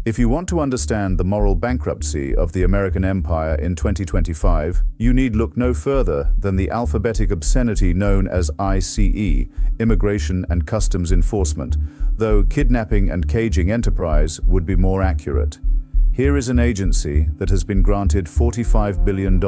If you want to understand the moral bankruptcy of the American empire in 2025, you need look no further than the alphabetic obscenity known as ICE, Immigration and Customs Enforcement, though kidnapping and caging enterprise would be more accurate. Here is an agency that has been granted $45 billion,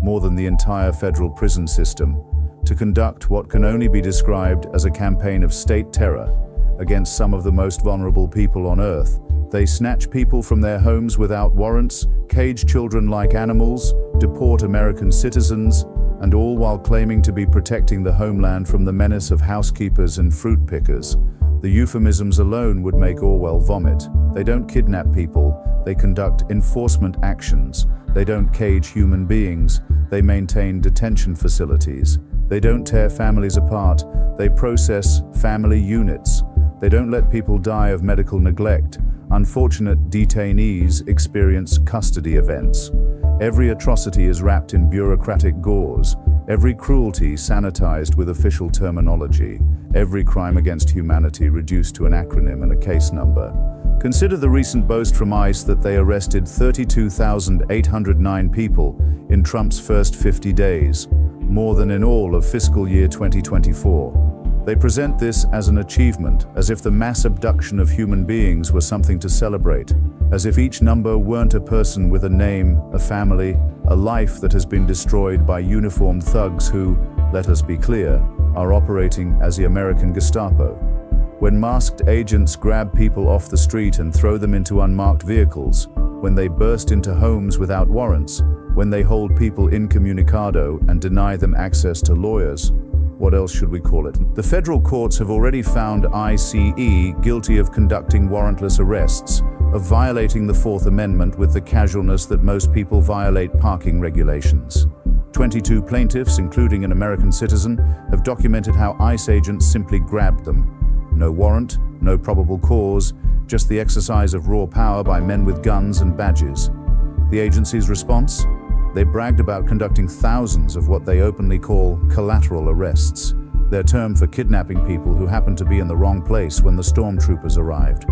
more than the entire federal prison system, to conduct what can only be described as a campaign of state terror against some of the most vulnerable people on Earth. They snatch people from their homes without warrants, cage children like animals, deport American citizens, and all while claiming to be protecting the homeland from the menace of housekeepers and fruit pickers. The euphemisms alone would make Orwell vomit. They don't kidnap people, they conduct enforcement actions. They don't cage human beings, they maintain detention facilities. They don't tear families apart, they process family units. They don't let people die of medical neglect. Unfortunate detainees experience custody events. Every atrocity is wrapped in bureaucratic gauze. Every cruelty sanitized with official terminology. Every crime against humanity reduced to an acronym and a case number. Consider the recent boast from ICE that they arrested 32,809 people in Trump's first 50 days, more than in all of fiscal year 2024. They present this as an achievement, as if the mass abduction of human beings were something to celebrate, as if each number weren't a person with a name, a family, a life that has been destroyed by uniformed thugs who, let us be clear, are operating as the American Gestapo. When masked agents grab people off the street and throw them into unmarked vehicles, when they burst into homes without warrants, when they hold people incommunicado and deny them access to lawyers, what else should we call it? The federal courts have already found ICE guilty of conducting warrantless arrests, of violating the Fourth Amendment with the casualness that most people violate parking regulations. 22 plaintiffs, including an American citizen, have documented how ICE agents simply grabbed them. No warrant, no probable cause, just the exercise of raw power by men with guns and badges. The agency's response? They bragged about conducting thousands of what they openly call collateral arrests, their term for kidnapping people who happened to be in the wrong place when the stormtroopers arrived.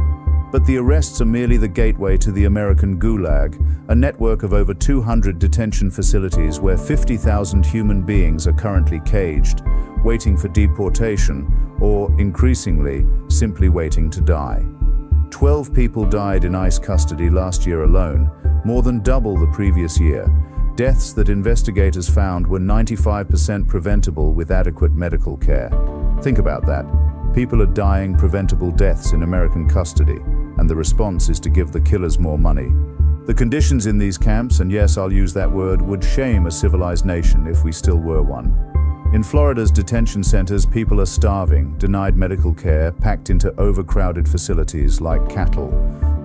But the arrests are merely the gateway to the American Gulag, a network of over 200 detention facilities where 50,000 human beings are currently caged, waiting for deportation, or, increasingly, simply waiting to die. 12 people died in ICE custody last year alone, more than double the previous year. Deaths that investigators found were 95% preventable with adequate medical care. Think about that. People are dying preventable deaths in American custody, and the response is to give the killers more money. The conditions in these camps, and yes, I'll use that word, would shame a civilized nation if we still were one. In Florida's detention centers, people are starving, denied medical care, packed into overcrowded facilities like cattle.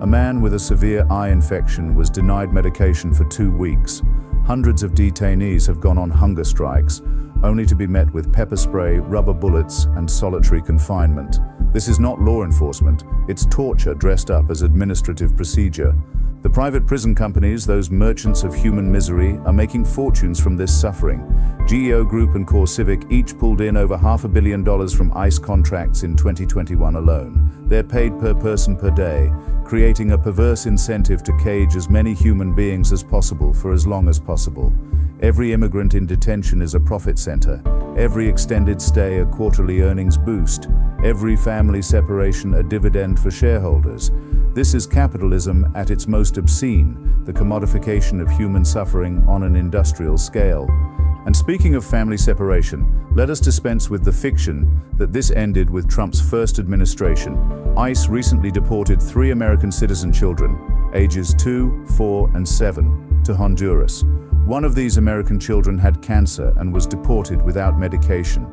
A man with a severe eye infection was denied medication for 2 weeks. Hundreds of detainees have gone on hunger strikes, only to be met with pepper spray, rubber bullets, and solitary confinement. This is not law enforcement, it's torture dressed up as administrative procedure. The private prison companies, those merchants of human misery, are making fortunes from this suffering. GEO Group and CoreCivic each pulled in over $500 million from ICE contracts in 2021 alone. They're paid per person per day, creating a perverse incentive to cage as many human beings as possible for as long as possible. Every immigrant in detention is a profit center. Every extended stay a quarterly earnings boost. Every family separation a dividend for shareholders. This is capitalism at its most obscene, the commodification of human suffering on an industrial scale. And speaking of family separation, let us dispense with the fiction that this ended with Trump's first administration. ICE recently deported 3 American citizen children, ages 2, 4, and 7, to Honduras. One of these American children had cancer and was deported without medication.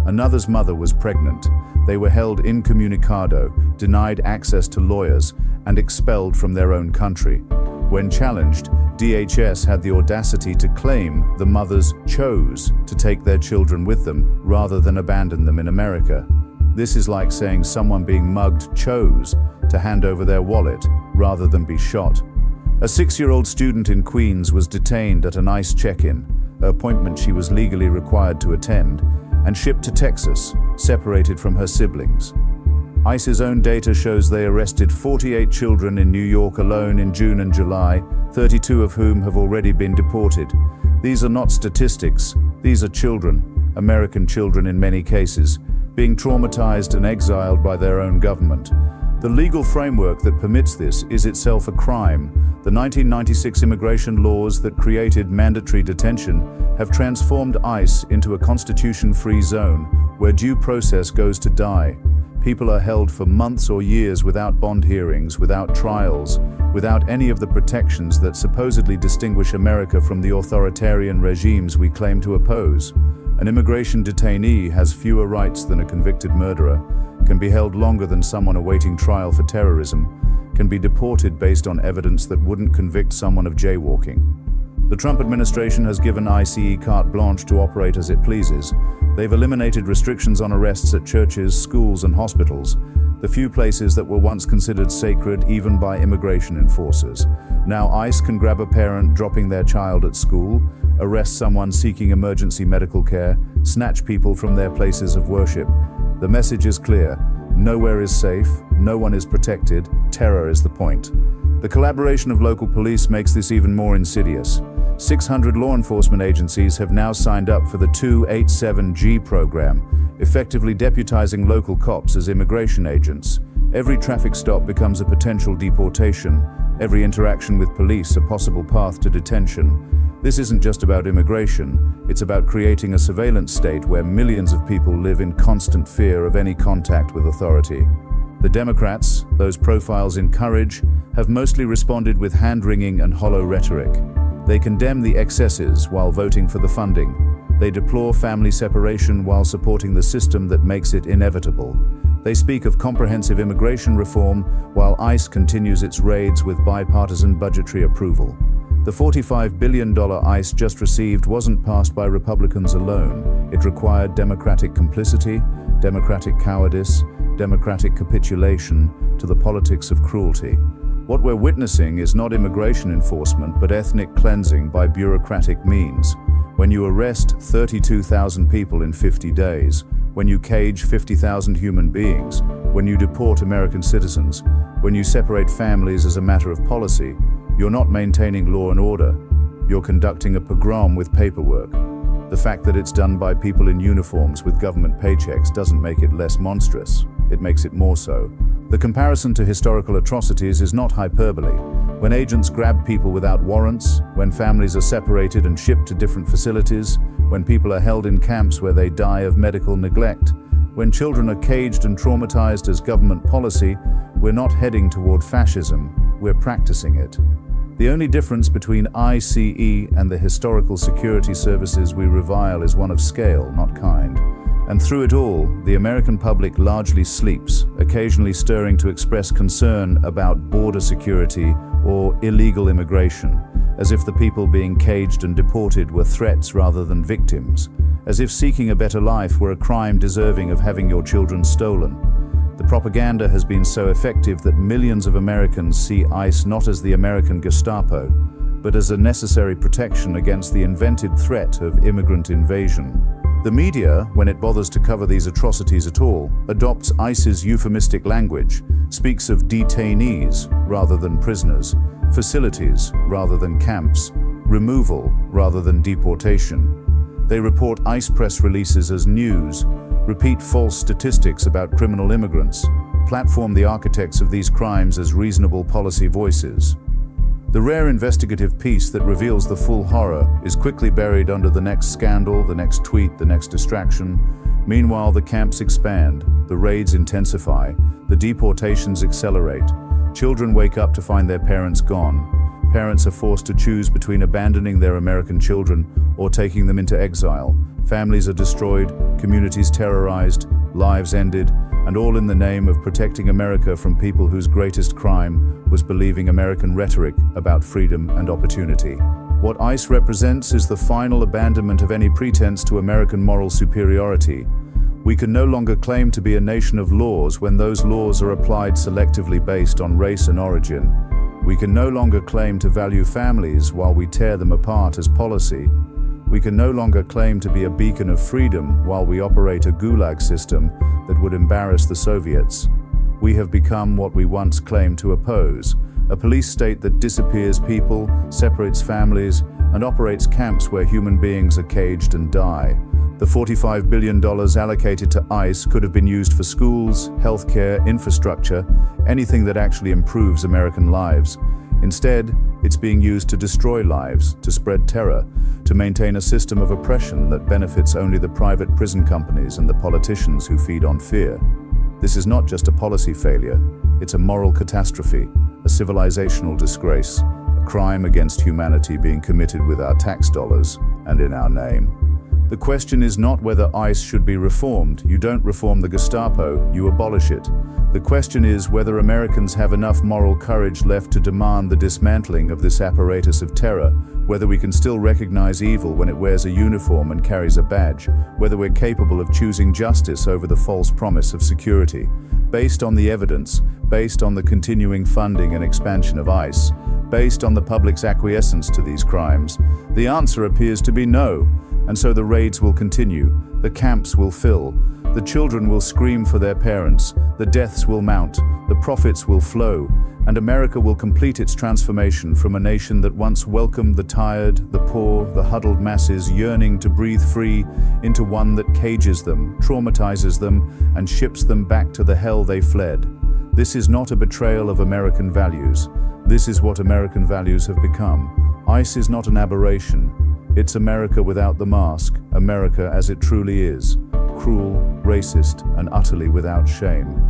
Another's mother was pregnant. They were held incommunicado, denied access to lawyers, and expelled from their own country. When challenged, DHS had the audacity to claim the mothers chose to take their children with them rather than abandon them in America. This is like saying someone being mugged chose to hand over their wallet rather than be shot. A 6-year-old student in Queens was detained at an ICE check-in, an appointment she was legally required to attend, and shipped to Texas, separated from her siblings. ICE's own data shows they arrested 48 children in New York alone in June and July, 32 of whom have already been deported. These are not statistics, these are children, American children in many cases, being traumatized and exiled by their own government. The legal framework that permits this is itself a crime. The 1996 immigration laws that created mandatory detention have transformed ICE into a constitution-free zone where due process goes to die. People are held for months or years without bond hearings, without trials, without any of the protections that supposedly distinguish America from the authoritarian regimes we claim to oppose. An immigration detainee has fewer rights than a convicted murderer, can be held longer than someone awaiting trial for terrorism, can be deported based on evidence that wouldn't convict someone of jaywalking. The Trump administration has given ICE carte blanche to operate as it pleases. They've eliminated restrictions on arrests at churches, schools, and hospitals, the few places that were once considered sacred even by immigration enforcers. Now ICE can grab a parent dropping their child at school, arrest someone seeking emergency medical care, snatch people from their places of worship. The message is clear. Nowhere is safe, no one is protected, terror is the point. The collaboration of local police makes this even more insidious. 600 law enforcement agencies have now signed up for the 287G program, effectively deputizing local cops as immigration agents. Every traffic stop becomes a potential deportation, every interaction with police a possible path to detention. This isn't just about immigration, it's about creating a surveillance state where millions of people live in constant fear of any contact with authority. The Democrats, those profiles encourage, have mostly responded with hand-wringing and hollow rhetoric. They condemn the excesses while voting for the funding. They deplore family separation while supporting the system that makes it inevitable. They speak of comprehensive immigration reform while ICE continues its raids with bipartisan budgetary approval. The $45 billion ICE just received wasn't passed by Republicans alone. It required Democratic complicity, Democratic cowardice, Democratic capitulation to the politics of cruelty. What we're witnessing is not immigration enforcement, but ethnic cleansing by bureaucratic means. When you arrest 32,000 people in 50 days, when you cage 50,000 human beings, when you deport American citizens, when you separate families as a matter of policy, you're not maintaining law and order. You're conducting a pogrom with paperwork. The fact that it's done by people in uniforms with government paychecks doesn't make it less monstrous. It makes it more so. The comparison to historical atrocities is not hyperbole. When agents grab people without warrants, when families are separated and shipped to different facilities, when people are held in camps where they die of medical neglect, when children are caged and traumatized as government policy, we're not heading toward fascism, we're practicing it. The only difference between ICE and the historical security services we revile is one of scale, not kind. And through it all, the American public largely sleeps, occasionally stirring to express concern about border security or illegal immigration, as if the people being caged and deported were threats rather than victims, as if seeking a better life were a crime deserving of having your children stolen. The propaganda has been so effective that millions of Americans see ICE not as the American Gestapo, but as a necessary protection against the invented threat of immigrant invasion. The media, when it bothers to cover these atrocities at all, adopts ICE's euphemistic language, speaks of detainees rather than prisoners, facilities rather than camps, removal rather than deportation. They report ICE press releases as news, repeat false statistics about criminal immigrants, platform the architects of these crimes as reasonable policy voices. The rare investigative piece that reveals the full horror is quickly buried under the next scandal, the next tweet, the next distraction. Meanwhile, the camps expand, the raids intensify, the deportations accelerate. Children wake up to find their parents gone. Parents are forced to choose between abandoning their American children or taking them into exile. Families are destroyed, communities terrorized, lives ended, and all in the name of protecting America from people whose greatest crime was believing American rhetoric about freedom and opportunity. What ICE represents is the final abandonment of any pretense to American moral superiority. We can no longer claim to be a nation of laws when those laws are applied selectively based on race and origin. We can no longer claim to value families while we tear them apart as policy. We can no longer claim to be a beacon of freedom while we operate a gulag system that would embarrass the Soviets. we have become what we once claimed to oppose, a police state that disappears people, separates families, and operates camps where human beings are caged and die. The $45 billion allocated to ICE could have been used for schools, healthcare, infrastructure, anything that actually improves American lives. Instead, it's being used to destroy lives, to spread terror, to maintain a system of oppression that benefits only the private prison companies and the politicians who feed on fear. This is not just a policy failure, it's a moral catastrophe, a civilizational disgrace, a crime against humanity being committed with our tax dollars and in our name. The question is not whether ICE should be reformed. You don't reform the Gestapo, you abolish it. The question is whether Americans have enough moral courage left to demand the dismantling of this apparatus of terror, whether we can still recognize evil when it wears a uniform and carries a badge, whether we're capable of choosing justice over the false promise of security. Based on the evidence, based on the continuing funding and expansion of ICE, based on the public's acquiescence to these crimes, the answer appears to be no. And so the raids will continue, the camps will fill, the children will scream for their parents, the deaths will mount, the profits will flow, and America will complete its transformation from a nation that once welcomed the tired, the poor, the huddled masses yearning to breathe free into one that cages them, traumatizes them, and ships them back to the hell they fled. This is not a betrayal of American values. This is what American values have become. ICE is not an aberration. It's America without the mask, America as it truly is, cruel, racist, and utterly without shame.